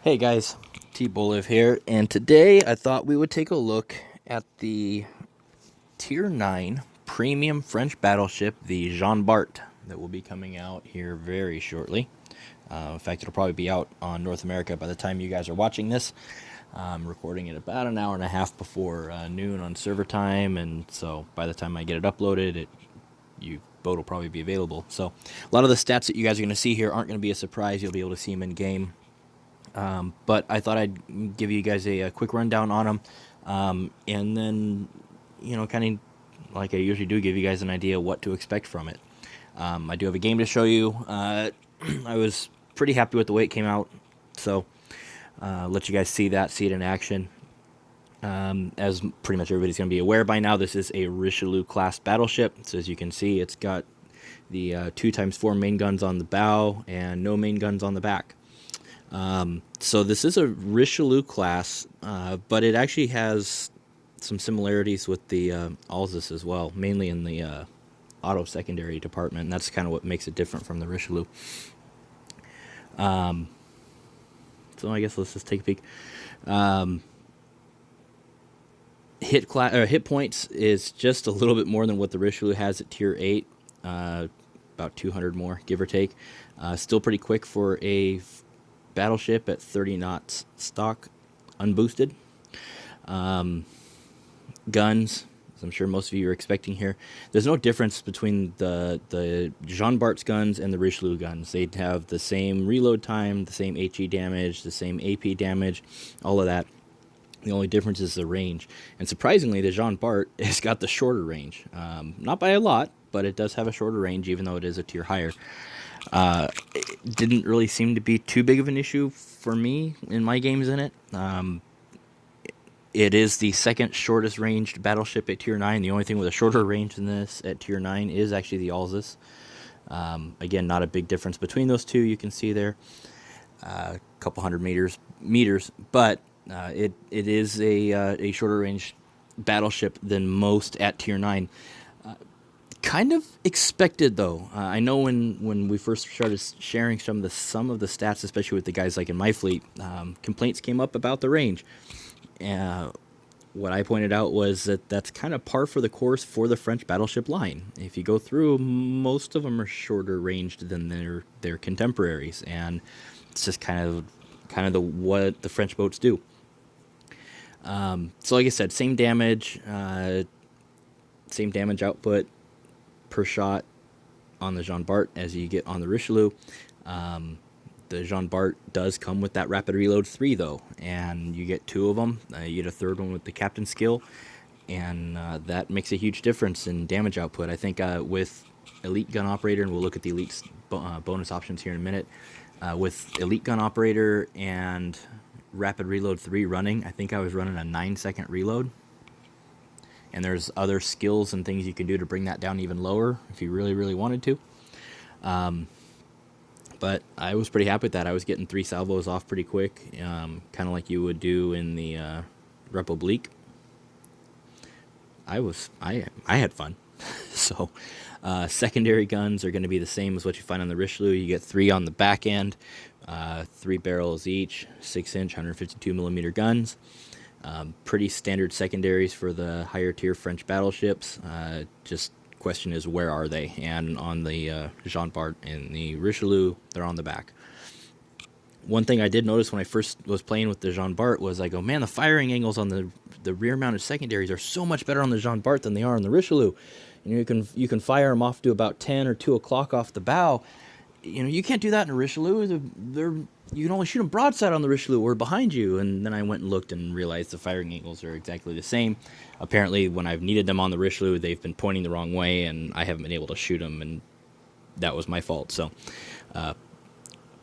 Hey guys, T-Boliv here, and today I thought we would take a look at the Tier 9 Premium French Battleship, the Jean Bart, that will be coming out here very shortly. In fact, it'll probably be out on North America by the time you guys are watching this. I'm recording it about an hour and a half before noon on server time, and so by the time I get it uploaded, boat will probably be available. So a lot of the stats that you guys are going to see here aren't going to be a surprise. You'll be able to see them in game. But I thought I'd give you guys a quick rundown on them, and then, kind of like I usually do, give you guys an idea what to expect from it. I do have a game to show you. I was pretty happy with the way it came out, so let you guys see it in action. As pretty much everybody's going to be aware by now, this is a Richelieu class battleship. So as you can see, it's got the 2x4 main guns on the bow and no main guns on the back. So this is a Richelieu class, but it actually has some similarities with the Alsace as well, mainly in the auto secondary department, and that's kind of what makes it different from the Richelieu. So I guess let's just take a peek. Hit points is just a little bit more than what the Richelieu has at Tier 8, about 200 more, give or take. Still pretty quick for a battleship at 30 knots stock, unboosted. Guns, as I'm sure most of you are expecting here. There's no difference between the Jean Bart's guns and the Richelieu guns. They have the same reload time, the same HE damage, the same AP damage, all of that. The only difference is the range. And surprisingly, the Jean Bart has got the shorter range. Not by a lot, but it does have a shorter range, even though it is a tier higher. It didn't really seem to be too big of an issue for me in my games in it. It is the second shortest ranged battleship at Tier 9. The only thing with a shorter range than this at Tier 9 is actually the Alsace. Again, not a big difference between those two. You can see there a couple hundred meters, but it is a shorter range battleship than most at Tier 9. Kind of expected, though. I know when we first started sharing some of the stats, especially with the guys like in my fleet, complaints came up about the range. What I pointed out was that that's kind of par for the course for the French battleship line. If you go through, most of them are shorter ranged than their contemporaries, and it's just kind of what the French boats do. So like I said, same damage output per shot on the Jean Bart as you get on the Richelieu. The Jean Bart does come with that rapid reload 3 though, and you get 2 of them. You get a third one with the captain skill, and that makes a huge difference in damage output. I think with elite gun operator, and we'll look at the elite bonus options here in a minute, with elite gun operator and rapid reload 3 running, I think I was running a 9-second reload. And there's other skills and things you can do to bring that down even lower if you really, really wanted to. But I was pretty happy with that. I was getting 3 salvos off pretty quick, kind of like you would do in the Republique. I had fun. So secondary guns are going to be the same as what you find on the Richelieu. You get 3 on the back end, 3 barrels each, 6-inch, 152 millimeter guns. Pretty standard secondaries for the higher tier French battleships. Just question is, where are they? And on the Jean Bart and the Richelieu, they're on the back. One thing I did notice when I first was playing with the Jean Bart was I go, man, the firing angles on the rear mounted secondaries are so much better on the Jean Bart than they are on the Richelieu. You can fire them off to about 10 or 2 o'clock off the bow. You can't do that in a Richelieu. You can only shoot them broadside on the Richelieu or behind you. And then I went and looked and realized the firing angles are exactly the same. Apparently, when I've needed them on the Richelieu, they've been pointing the wrong way, and I haven't been able to shoot them, and that was my fault. So,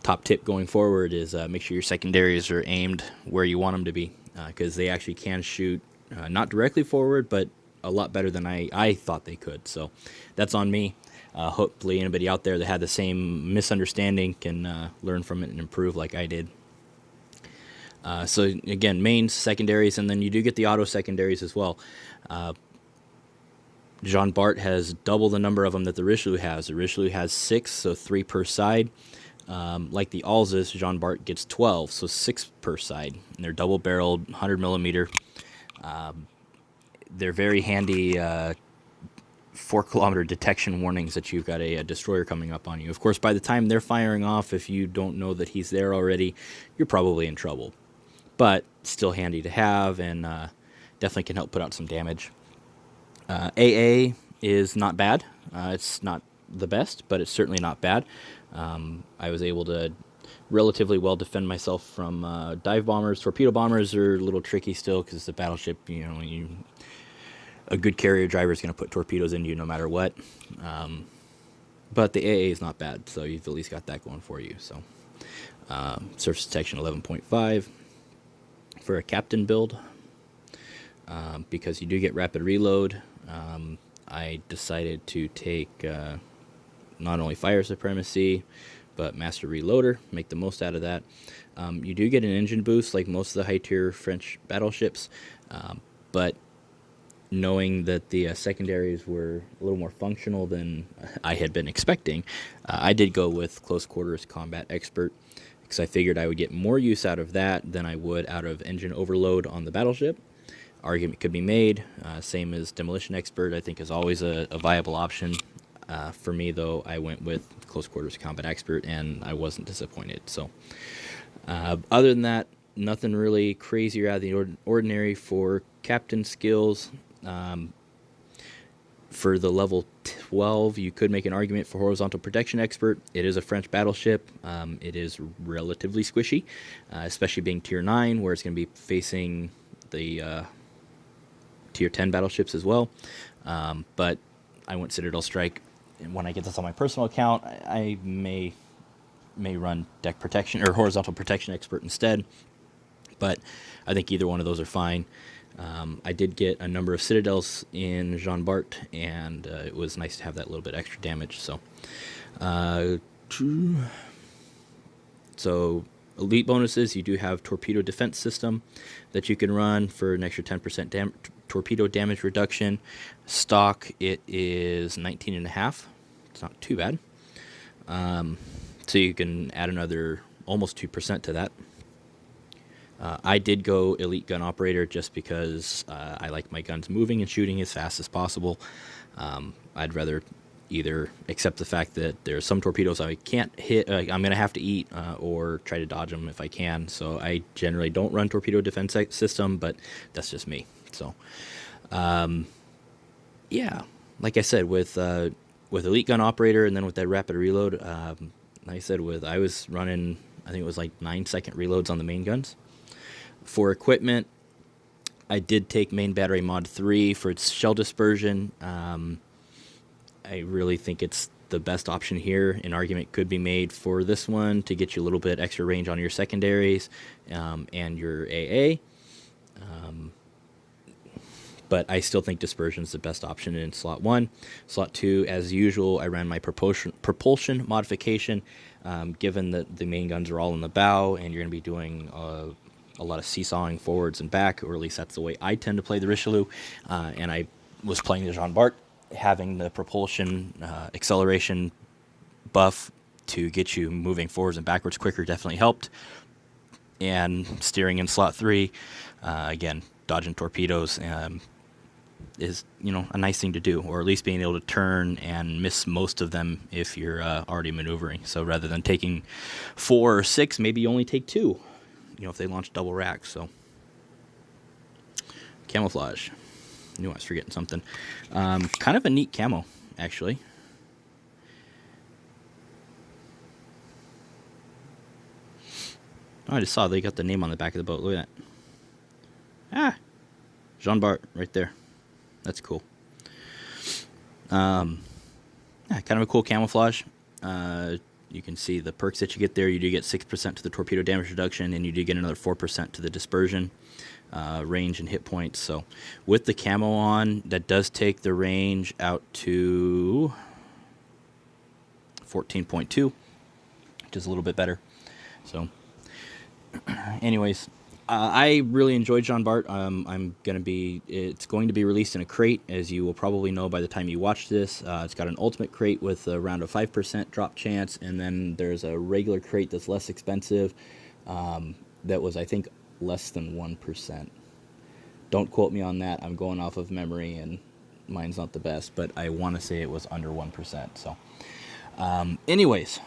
top tip going forward is make sure your secondaries are aimed where you want them to be, because they actually can shoot not directly forward, but a lot better than I thought they could. So, that's on me. Hopefully anybody out there that had the same misunderstanding can learn from it and improve like I did. So again, mains, secondaries, and then you do get the auto secondaries as well. Jean Bart has double the number of them that the Richelieu has. The Richelieu has 6, so 3 per side. Like the Alz's, Jean Bart gets 12, so 6 per side. And they're double-barreled, 100 millimeter. They're very handy 4-kilometer detection warnings that you've got a destroyer coming up on you. Of course, by the time they're firing off, if you don't know that he's there already, you're probably in trouble. But still handy to have, and definitely can help put out some damage. AA is not bad. It's not the best, but it's certainly not bad. I was able to relatively well defend myself from dive bombers. Torpedo bombers are a little tricky still because the Battleship, a good carrier driver is going to put torpedoes into you no matter what. But the AA is not bad, so you've at least got that going for you. So surface detection 11.5 for a captain build. Because you do get rapid reload, I decided to take not only fire supremacy, but master reloader, make the most out of that. You do get an engine boost like most of the high-tier French battleships, but knowing that the secondaries were a little more functional than I had been expecting, I did go with close quarters combat expert, because I figured I would get more use out of that than I would out of engine overload on the Battleship. Argument could be made, same as demolition expert, I think is always a viable option. For me, though, I went with close quarters combat expert, and I wasn't disappointed. So other than that, nothing really crazy or out of the ordinary for captain skills. For the level 12, you could make an argument for horizontal protection expert. It is a French battleship. It is relatively squishy, especially being tier 9, where it's going to be facing the tier 10 battleships as well. But I went Citadel Strike, and when I get this on my personal account, I may run deck protection or horizontal protection expert instead. But I think either one of those are fine. I did get a number of Citadels in Jean Bart, and it was nice to have that little bit extra damage. So elite bonuses, you do have torpedo defense system that you can run for an extra 10% torpedo damage reduction. Stock, it is 19.5. It's not too bad. So you can add another almost 2% to that. I did go elite gun operator just because I like my guns moving and shooting as fast as possible. I'd rather either accept the fact that there's some torpedoes I can't hit, I'm going to have to eat, or try to dodge them if I can. So I generally don't run torpedo defense system, but that's just me. So, yeah, like I said, with elite gun operator and then with that rapid reload, like I said, I was running, I think it was like 9-second reloads on the main guns. For equipment, I did take main battery mod 3 for its shell dispersion. I really think it's the best option here. An argument could be made for this one to get you a little bit extra range on your secondaries and your AA. But I still think dispersion is the best option in slot 1. Slot 2, as usual, I ran my propulsion modification. Given that the main guns are all in the bow and you're going to be doing a lot of seesawing forwards and back, or at least that's the way I tend to play the Richelieu, and I was playing the Jean Bart, having the propulsion acceleration buff to get you moving forwards and backwards quicker definitely helped. And steering in slot 3, again, dodging torpedoes is a nice thing to do, or at least being able to turn and miss most of them if you're already maneuvering. So rather than taking 4 or 6, maybe you only take 2, if they launch double racks. So camouflage, I knew I was forgetting something. Kind of a neat camo, actually. Oh, I just saw they got the name on the back of the boat. Look at that. Jean Bart right there. That's cool. Yeah, kind of a cool camouflage. You can see the perks that you get there. You do get 6% to the torpedo damage reduction, and you do get another 4% to the dispersion range and hit points. So with the camo on, that does take the range out to 14.2, which is a little bit better. So anyways, I really enjoyed John Bart. It's going to be released in a crate, as you will probably know by the time you watch this. It's got an ultimate crate with around a 5% drop chance, and then there's a regular crate that's less expensive. That was, I think, less than 1%. Don't quote me on that. I'm going off of memory, and mine's not the best, but I want to say it was under 1%. So, anyways,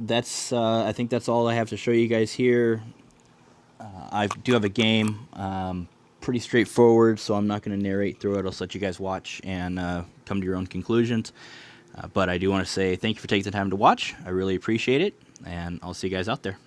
I think that's all I have to show you guys here. I do have a game, pretty straightforward, so I'm not going to narrate through it. I'll just let you guys watch and come to your own conclusions. But I do want to say thank you for taking the time to watch. I really appreciate it, and I'll see you guys out there.